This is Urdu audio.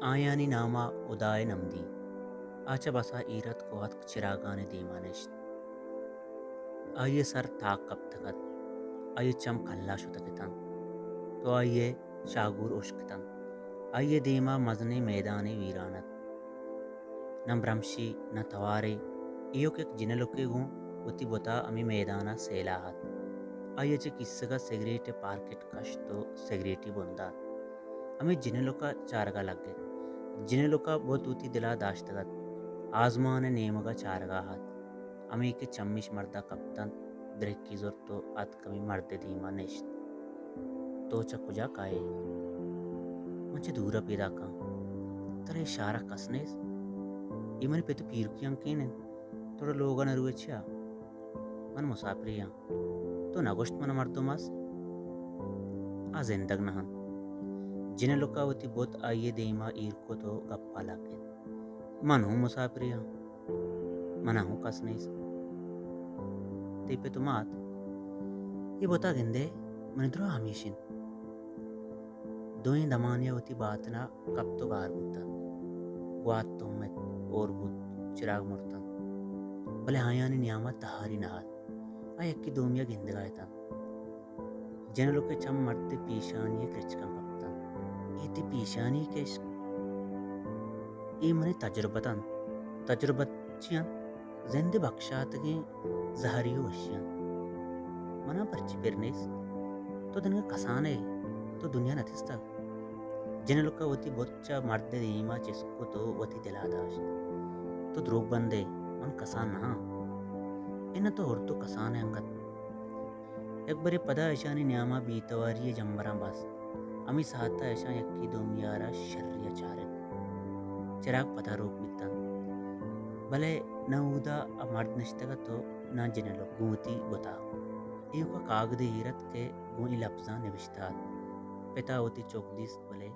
آیانی نامہ ادائے نمدی آچا بسا ایرت کوہت چراغان دیمانشت آئیے سر تاک کب تکت آئیے چم کھلا شتکتن تو آئیے شاگور اشکتن آئیے دیما مزنے میدانی ویرانت نم برمشی نہ توارے ایو کہ جنلوکے گوں وتی بتا امی میدانا سیلاہت آئیے چے کسگا سگریٹ پارکٹ کش تو سگریٹی بندات امی جنلوکا چارگا لگے جنلوکا بہت اوتی دلا داشتگت آزمان نیمگا چارگاہت امی کے چمش مردہ کپتن درکی زور تو ات کمی مرد دیما نشت تو چا کجا کائے منچے دورا پیدا کان ترے اشارہ کسنیس ایمن پہ تو پیرکیاں کینن توڑا لوگا نروے چھا من مسافریاں تو نگوشت من مردم اس آ زندگ نہن جنلوکا وتی بہت آئیے دیما ایرکو تو گپا لگے من ہوں مسافریاں من ہوں کسنیس تی پہ تو مات یہ بتا گندے من درو ہمیشن دوئیں دمانیہ وتی باتنا کب تو گار بودتا گوات تومت اور بود چراغ مرتن بلے آیانی نیامت تہاری نہات آئی اکی دومیا گندگایتا جنلوکے چم مرد پیشانی کرچکن کپتن ایتی پیشانی کش ای منی تجربت چیان زند بخشاتگیں زہریو وشیان منا پرچی پرنیس تو دنگا کسانے تو دنیا نتستا جنلوکا وتی بوچا مرد دیما چسکو تو وتی دلا داشت تو دروگ بندے من کسان نہا اینا تو اور تو کسانے انگت ایک بری پدا ایشانی نیاما بیتواری جمبران باس امی ساتا ایشان یکی دومیارا شریا چارن چراغ پدا روک بیتن بلے نہ اودا مرد نشتگا تو نہ جنلوک گوتی بتا ایو کا کاغد ایرت کے گوئی لفظاں نوشتات پتا ہوتی چوک دیست بلے